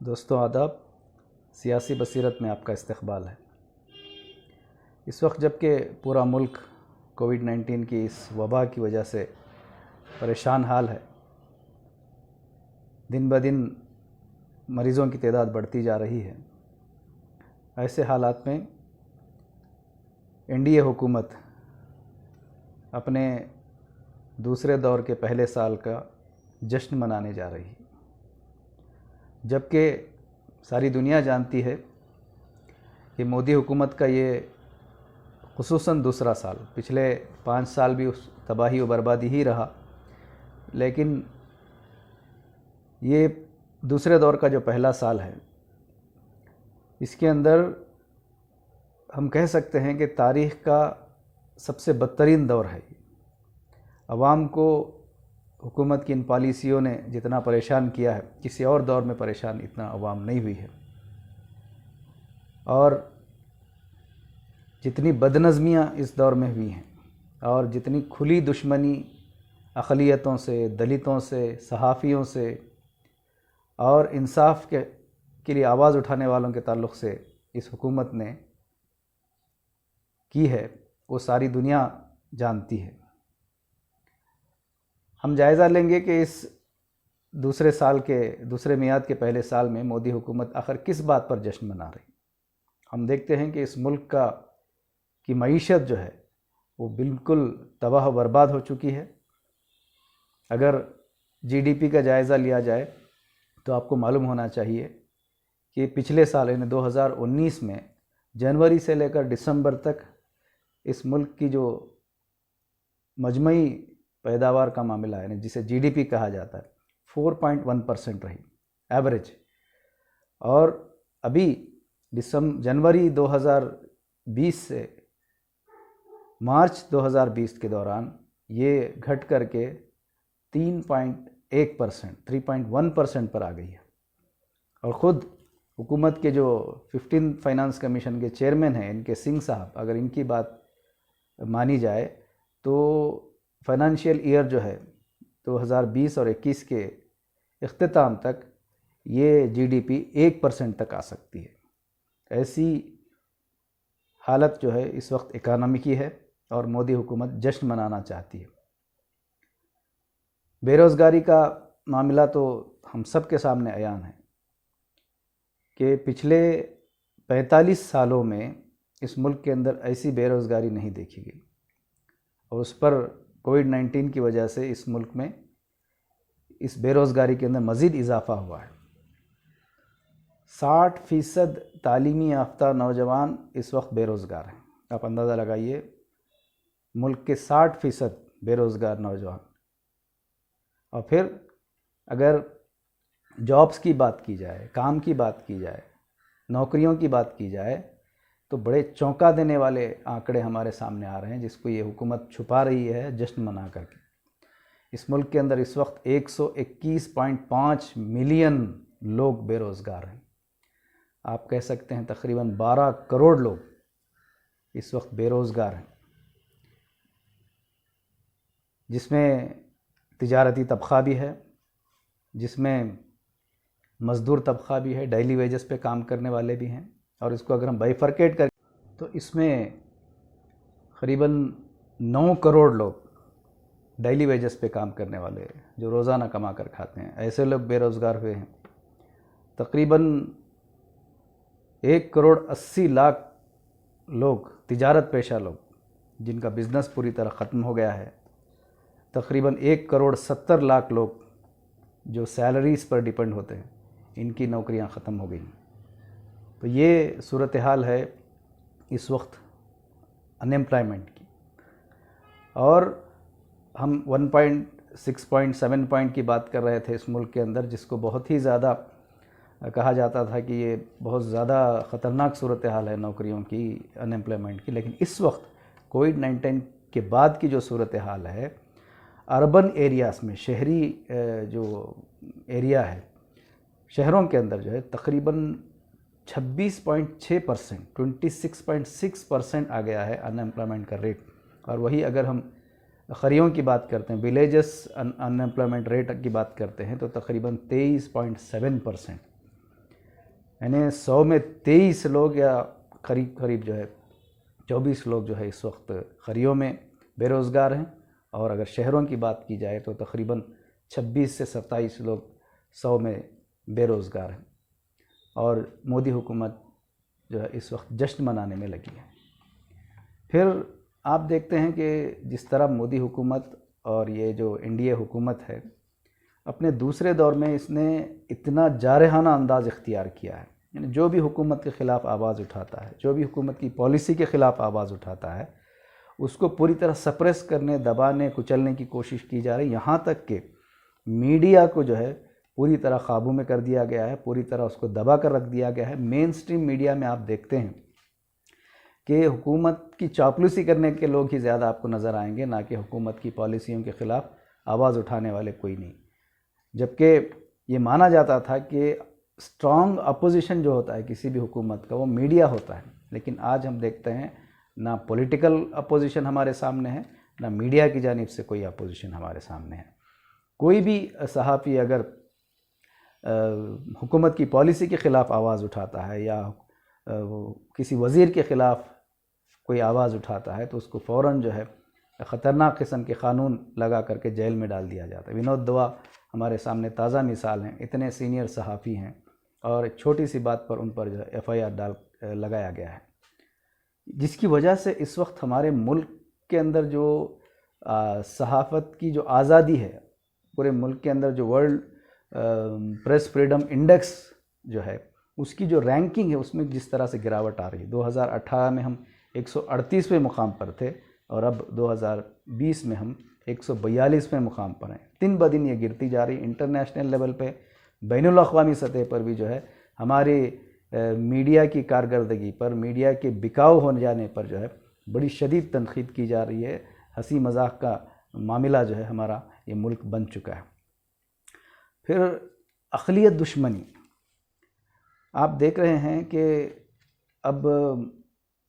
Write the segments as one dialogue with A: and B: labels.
A: दोस्तों आदाब। सियासी बसीरत में आपका इस्तकबाल है। इस वक्त जबकि पूरा मुल्क कोविड-19 की इस वबा की वजह से परेशान हाल है, दिन ब दिन मरीज़ों की तादाद बढ़ती जा रही है। ऐसे हालात में एनडीए हुकूमत अपने दूसरे दौर के पहले साल का जश्न मनाने जा रही है, जबकि सारी दुनिया जानती है कि मोदी हुकूमत का ये खुसूसन दूसरा साल, पिछले 5 साल भी उस तबाही और बर्बादी ही रहा, लेकिन ये दूसरे दौर का जो पहला साल है, इसके अंदर हम कह सकते हैं कि तारीख़ का सबसे बदतरीन दौर है। अवाम को हुकूमत की इन पॉलिसियों ने जितना परेशान किया है, किसी और दौर में परेशान इतना अवाम नहीं हुई है। और जितनी बदनज़मियाँ इस दौर में हुई हैं और जितनी खुली दुश्मनी अक़लियतों से, दलितों से, सहाफ़ियों से और इंसाफ के लिए आवाज़ उठाने वालों के ताल्लुक़ से इस हुकूमत ने की है, वो सारी दुनिया जानती है। हम जायज़ा लेंगे कि इस दूसरे मियाद के पहले साल में मोदी हुकूमत आखिर किस बात पर जश्न मना रही। हम देखते हैं कि इस मुल्क की मईशत जो है वो बिल्कुल तबाह बर्बाद हो चुकी है। अगर जीडीपी का जायज़ा लिया जाए तो आपको मालूम होना चाहिए कि पिछले साल यानी 2019 में जनवरी से लेकर दिसंबर तक इस मुल्क की जो मजमई पैदावार का मामला है, जिसे जीडीपी कहा जाता है, 4.1% रही एवरेज। और अभी जनवरी 2020 से मार्च 2020 के दौरान ये घट करके 3.1% पर आ गई है। और ख़ुद हुकूमत के जो 15 फाइनेंस कमीशन के चेयरमैन हैं, इनके सिंह साहब, अगर इनकी बात मानी जाए तो फाइनेंशियल ईयर जो है 2020 और 21 के इख्तिताम तक ये जीडीपी 1% तक आ सकती है। ऐसी हालत जो है इस वक्त इकानमी की है और मोदी हुकूमत जश्न मनाना चाहती है। बेरोज़गारी का मामला तो हम सब के सामने अयान है कि पिछले 45 सालों में इस मुल्क के अंदर ऐसी बेरोज़गारी नहीं देखी गई, और उस पर कोविड-19 की वजह से इस मुल्क में इस बेरोज़गारी के अंदर मज़ीद इजाफ़ा हुआ है। 60% तालीमी याफ्ता नौजवान इस वक्त बेरोज़गार हैं। आप अंदाज़ा लगाइए, मुल्क के 60% बेरोज़गार नौजवान। और फिर अगर जॉब्स की बात की जाए, काम की बात की जाए, नौकरियों की बात की जाए, तो बड़े चौंका देने वाले आंकड़े हमारे सामने आ रहे हैं, जिसको ये हुकूमत छुपा रही है जश्न मना करके। इस मुल्क के अंदर इस वक्त 121.5 मिलियन लोग बेरोज़गार हैं। आप कह सकते हैं तकरीबन 12 करोड़ लोग इस वक्त बेरोज़गार हैं, जिसमें तिजारती तबक़ा भी है, जिसमें मज़दूर तबक़ा भी है, डेली वेजेस पे काम करने वाले भी हैं। और इसको अगर हम बाइफरकेट करें तो इसमें करीबन 9 करोड़ लोग डेली वेजेस पे काम करने वाले, जो रोज़ाना कमा कर खाते हैं, ऐसे लोग बेरोज़गार हुए हैं। तकरीबन 1 करोड़ 80 लाख लोग तिजारत पेशा लोग, जिनका बिज़नेस पूरी तरह ख़त्म हो गया है। तकरीबन 1 करोड़ 70 लाख लोग जो सैलरीज़ पर डिपेंड होते हैं, इनकी नौकरियां ख़त्म हो गई। तो ये सूरत हाल है इस वक्त अनएम्प्लॉयमेंट की। और हम 1.6.7 पॉइंट की बात कर रहे थे इस मुल्क के अंदर, जिसको बहुत ही ज़्यादा कहा जाता था कि ये बहुत ज़्यादा ख़तरनाक सूरत हाल है नौकरियों की, अनएम्प्लॉयमेंट की। लेकिन इस वक्त कोविड-19 के बाद की जो सूरत हाल है, अर्बन एरियाज़ में, शहरी जो एरिया है, शहरों के अंदर जो है तकरीबन 26.6%, 26.6% आ गया है अनएम्प्लॉयमेंट का रेट। और वही अगर हम खरियों की बात करते हैं, विलेजेस अनएम्प्लॉयमेंट रेट की बात करते हैं, तो तकरीबन 23.7%। यानी 100 में 23 लोग या करीब करीब जो है 24 लोग जो है इस वक्त खरियों में बेरोज़गार हैं। और अगर शहरों की बात की जाए तो तकरीबन 26 से 27 लोग 100 में बेरोज़गार हैं। और मोदी हुकूमत जो है इस वक्त जश्न मनाने में लगी है। फिर आप देखते हैं कि जिस तरह मोदी हुकूमत और ये जो एनडीए हुकूमत है, अपने दूसरे दौर में इसने इतना जारहाना अंदाज़ इख्तियार किया है। यानी जो भी हुकूमत के ख़िलाफ़ आवाज़ उठाता है, जो भी हुकूमत की पॉलिसी के ख़िलाफ़ आवाज़ उठाता है, उसको पूरी तरह सप्रेस करने, दबाने, कुचलने की कोशिश की जा रही है। यहाँ तक कि मीडिया को जो है पूरी तरह काबू में कर दिया गया है, पूरी तरह उसको दबा कर रख दिया गया है। मेन स्ट्रीम मीडिया में आप देखते हैं कि हुकूमत की चापलूसी करने के लोग ही ज़्यादा आपको नज़र आएंगे, ना कि हुकूमत की पॉलिसियों के ख़िलाफ़ आवाज़ उठाने वाले कोई नहीं। जबकि ये माना जाता था कि स्ट्रॉन्ग अपोजिशन जो होता है किसी भी हुकूमत का, वो मीडिया होता है। लेकिन आज हम देखते हैं ना पॉलिटिकल अपोजिशन हमारे सामने है, ना मीडिया की जानिब से कोई अपोजिशन हमारे सामने है। कोई भी सहाफ़ी अगर हुकूमत की पॉलिसी के ख़िलाफ़ आवाज़ उठाता है या किसी वज़ीर के ख़िलाफ़ कोई आवाज़ उठाता है तो उसको फ़ौरन जो है ख़तरनाक किस्म के क़ानून लगा करके जेल में डाल दिया जाता है। विनोद दुआ हमारे सामने ताज़ा मिसाल हैं। इतने सीनियर सहाफ़ी हैं और एक छोटी सी बात पर उन पर जो है FIR लगाया गया है, जिसकी वजह से इस वक्त हमारे मुल्क के अंदर जो सहाफ़त की जो आज़ादी है, पूरे मुल्क के अंदर जो वर्ल्ड प्रेस फ्रीडम इंडेक्स जो है उसकी जो रैंकिंग है उसमें जिस तरह से गिरावट आ रही है। 2018 में हम 138वें मुकाम पर थे और अब 2020 में हम 142वें मुकाम पर हैं। दिन ब दिन ये गिरती जा रही। इंटरनेशनल लेवल पे, बैनुल अक़वामी सतह पर भी जो है हमारी मीडिया की कारकर्दगी पर, मीडिया के बिकाऊ हो जाने पर जो है बड़ी शदीद तनक़ीद की जा रही है। हंसी मजाक का मामला जो है हमारा ये मुल्क बन चुका है। फिर अक़लियत दुश्मनी आप देख रहे हैं कि अब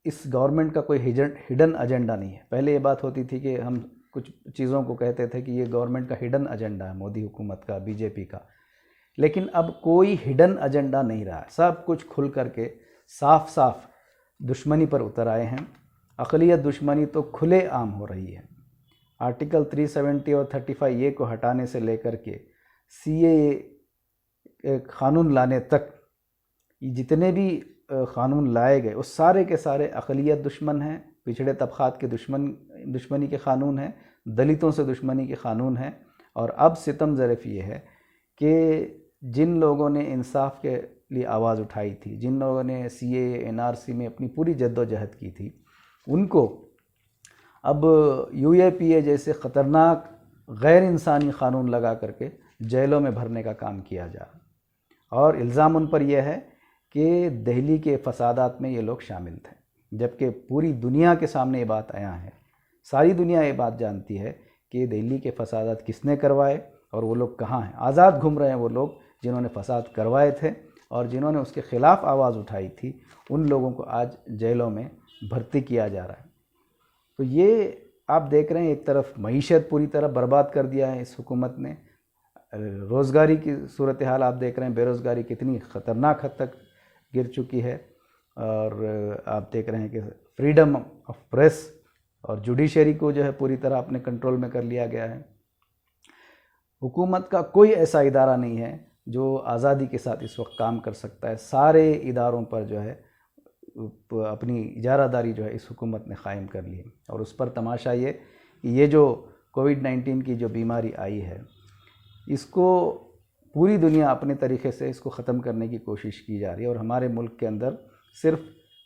A: इस गवर्नमेंट का कोई हिडन एजेंडा नहीं है। पहले ये बात होती थी कि हम कुछ चीज़ों को कहते थे कि ये गवर्नमेंट का हिडन एजेंडा है, मोदी हुकूमत का, बीजेपी का। लेकिन अब कोई हिडन एजेंडा नहीं रहा। सब कुछ खुल करके साफ साफ दुश्मनी पर उतर आए हैं। अक़लियत दुश्मनी तो खुले आम हो रही है। आर्टिकल 370 और 35A को हटाने से लेकर के CAA क़ानून लाने तक जितने भी क़ानून लाए गए वो सारे के सारे अक़लियत दुश्मन हैं, पिछड़े तबक़ात के दुश्मनी के क़ानून हैं, दलितों से दुश्मनी के क़ानून हैं। और अब सितम ज़रफ़ ये है कि जिन लोगों ने इंसाफ के लिए आवाज़ उठाई थी, जिन लोगों ने CAA NRC में अपनी पूरी जद्दोजहद की थी, उनको अब UAPA जैसे ख़तरनाक गैर इंसानी क़ानून लगा करके जेलों में भरने का काम किया जा रहा। और इल्ज़ाम उन पर यह है कि दिल्ली के फसादात में ये लोग शामिल थे, जबकि पूरी दुनिया के सामने ये बात आया है। सारी दुनिया ये बात जानती है कि दिल्ली के फसादात किसने करवाए और वो लोग कहाँ हैं। आज़ाद घूम रहे हैं वो लोग जिन्होंने फसाद करवाए थे और जिन्होंने उसके ख़िलाफ़ आवाज़ उठाई थी। उन लोगों को आज जेलों में भर्ती किया जा रहा है। तो ये आप देख रहे हैं, एक तरफ मईशत पूरी तरह बर्बाद कर दिया है इस हुकूमत ने। रोज़गारी की सूरत हाल आप देख रहे हैं, बेरोज़गारी कितनी ख़तरनाक हद तक गिर चुकी है। और आप देख रहे हैं कि फ्रीडम ऑफ प्रेस और जुडिशरी को जो है पूरी तरह अपने कंट्रोल में कर लिया गया है। हुकूमत का कोई ऐसा इदारा नहीं है जो आज़ादी के साथ इस वक्त काम कर सकता है। सारे इदारों पर जो है अपनी इजारादारी जो है इस हुकूमत ने क़ायम कर ली है। और उस पर तमाशा ये जो कोविड-19 की जो बीमारी आई है, इसको पूरी दुनिया अपने तरीक़े से इसको ख़त्म करने की कोशिश की जा रही है। और हमारे मुल्क के अंदर सिर्फ़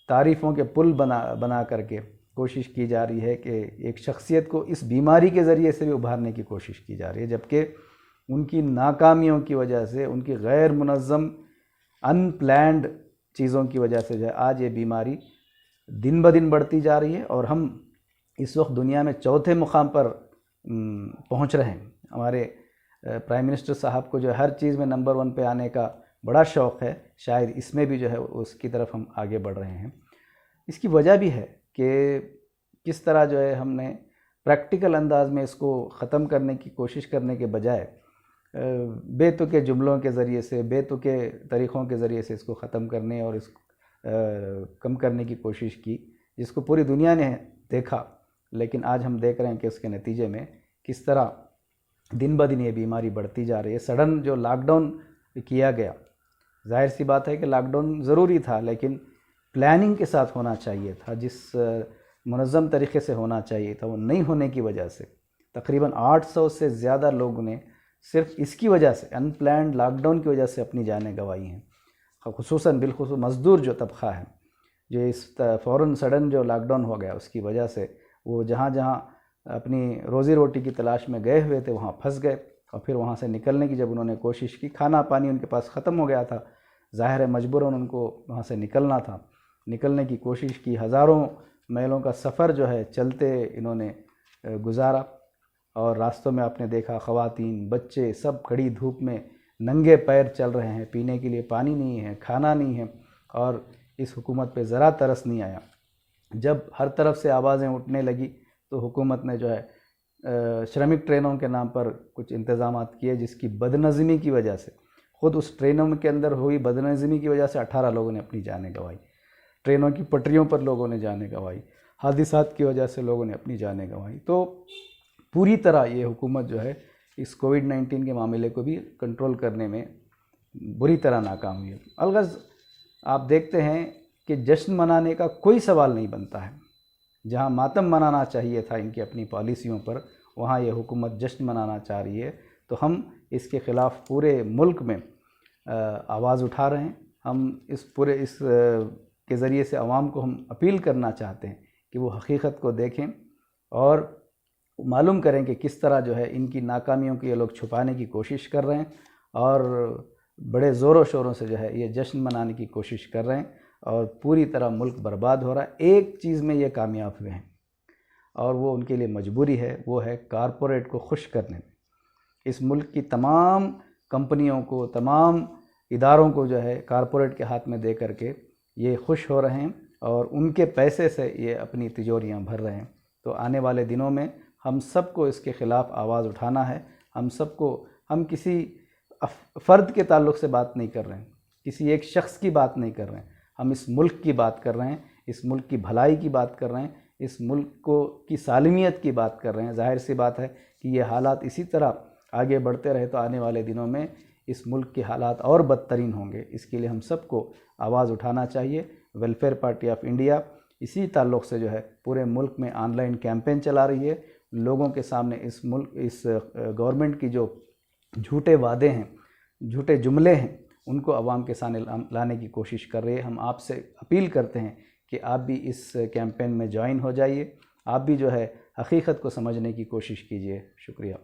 A: तारीफ़ों के पुल बना करके कोशिश की जा रही है कि एक शख्सियत को इस बीमारी के ज़रिए से भी उभारने की कोशिश की जा रही है, जबकि उनकी नाकामियों की वजह से, उनकी गैर मुनज़्ज़म अनप्लैंड चीज़ों की वजह से जो है आज ये बीमारी दिन ब दिन बढ़ती जा रही है। और हम इस वक्त दुनिया में चौथे मुकाम पर पहुंच रहे हैं। हमारे प्राइम मिनिस्टर साहब को जो हर चीज़ में नंबर 1 पे आने का बड़ा शौक़ है, शायद इसमें भी जो है उसकी तरफ हम आगे बढ़ रहे हैं। इसकी वजह भी है कि किस तरह जो है हमने प्रैक्टिकल अंदाज में इसको ख़त्म करने की कोशिश करने के बजाय बेतुके जुमलों के ज़रिए से, बेतुके तरीक़ों के ज़रिए से इसको ख़त्म करने और इसको कम करने की कोशिश की, जिसको पूरी दुनिया ने देखा। लेकिन आज हम देख रहे हैं कि उसके नतीजे में किस तरह दिन ब दिन ये बीमारी बढ़ती जा रही है। सडन जो लॉकडाउन किया गया, जाहिर सी बात है कि लॉकडाउन ज़रूरी था, लेकिन प्लानिंग के साथ होना चाहिए था, जिस मुनज़्ज़म तरीक़े से होना चाहिए था, वो नहीं होने की वजह से तकरीबन 800 से ज़्यादा लोगों ने सिर्फ इसकी वजह से, अनप्लान्ड लॉकडाउन की वजह से अपनी जानें गंवाई हैं। ख़ुसूसन बिलख़ुसूस मज़दूर जो तबक़ा है, जो इस फ़ौरन सडन जो लॉकडाउन हो गया उसकी वजह से वो जहाँ जहाँ अपनी रोज़ी रोटी की तलाश में गए हुए थे वहाँ फंस गए, और फिर वहाँ से निकलने की जब उन्होंने कोशिश की, खाना पानी उनके पास ख़त्म हो गया था, ज़ाहिर है मजबूरन उनको वहाँ से निकलना था। निकलने की कोशिश की, हज़ारों मीलों का सफ़र जो है चलते इन्होंने गुजारा, और रास्तों में आपने देखा ख़वातीन बच्चे सब कड़ी धूप में नंगे पैर चल रहे हैं, पीने के लिए पानी नहीं है, खाना नहीं है, और इस हुकूमत पे ज़रा तरस नहीं आया। जब हर तरफ से आवाज़ें उठने लगी तो हुकूमत ने जो है श्रमिक ट्रेनों के नाम पर कुछ इंतज़ामात किए, जिसकी बदनज़मी की वजह से, ख़ुद उस ट्रेनों के अंदर हुई बदनज़मी की वजह से 18 लोगों ने अपनी जानें गंवाई। ट्रेनों की पटरियों पर लोगों ने जानें गंवाई, हादिसात की वजह से लोगों ने अपनी जानें गंवाई। तो पूरी तरह ये हुकूमत जो है इस कोविड-19 के मामले को भी कंट्रोल करने में बुरी तरह नाकाम हुई है। अलगज़ आप देखते हैं कि जश्न मनाने का कोई सवाल नहीं बनता है। जहां मातम मनाना चाहिए था इनकी अपनी पॉलिसियों पर, वहां ये हुकूमत जश्न मनाना चाह रही है। तो हम इसके ख़िलाफ़ पूरे मुल्क में आवाज़ उठा रहे हैं। हम इस के ज़रिए से आवाम को हम अपील करना चाहते हैं कि वो हकीकत को देखें और मालूम करें कि किस तरह जो है इनकी नाकामियों को ये लोग छुपाने की कोशिश कर रहे हैं, और बड़े ज़ोरों शोरों से जो है ये जश्न मनाने की कोशिश कर रहे हैं, और पूरी तरह मुल्क बर्बाद हो रहा है। एक चीज़ में ये कामयाब हुए हैं, और वो उनके लिए मजबूरी है, वो है कारपोरेट को खुश करने में। इस मुल्क की तमाम कंपनियों को, तमाम इदारों को जो है कारपोरेट के हाथ में दे करके ये खुश हो रहे हैं, और उनके पैसे से ये अपनी तिजोरियां भर रहे हैं। तो आने वाले दिनों में हम सबको इसके ख़िलाफ़ आवाज़ उठाना है। हम किसी फ़र्द के ताल्लुक़ से बात नहीं कर रहे हैं, किसी एक शख्स की बात नहीं कर रहे हैं, हम इस मुल्क की बात कर रहे हैं, इस मुल्क की भलाई की बात कर रहे हैं, इस मुल्क की सालिमियत की बात कर रहे हैं। ज़ाहिर सी बात है कि ये हालात इसी तरह आगे बढ़ते रहे तो आने वाले दिनों में इस मुल्क के हालात और बदतरीन होंगे। इसके लिए हम सबको आवाज़ उठाना चाहिए। वेलफेयर पार्टी ऑफ इंडिया इसी ताल्लुक़ से जो है पूरे मुल्क में ऑनलाइन कैंपेन चला रही है। लोगों के सामने इस गवर्नमेंट की जो झूठे वादे हैं, झूठे जुमले हैं, उनको आवाम के सामने लाने की कोशिश कर रही है। हम आपसे अपील करते हैं कि आप भी इस कैंपेन में ज्वाइन हो जाइए, आप भी जो है हकीकत को समझने की कोशिश कीजिए। शुक्रिया।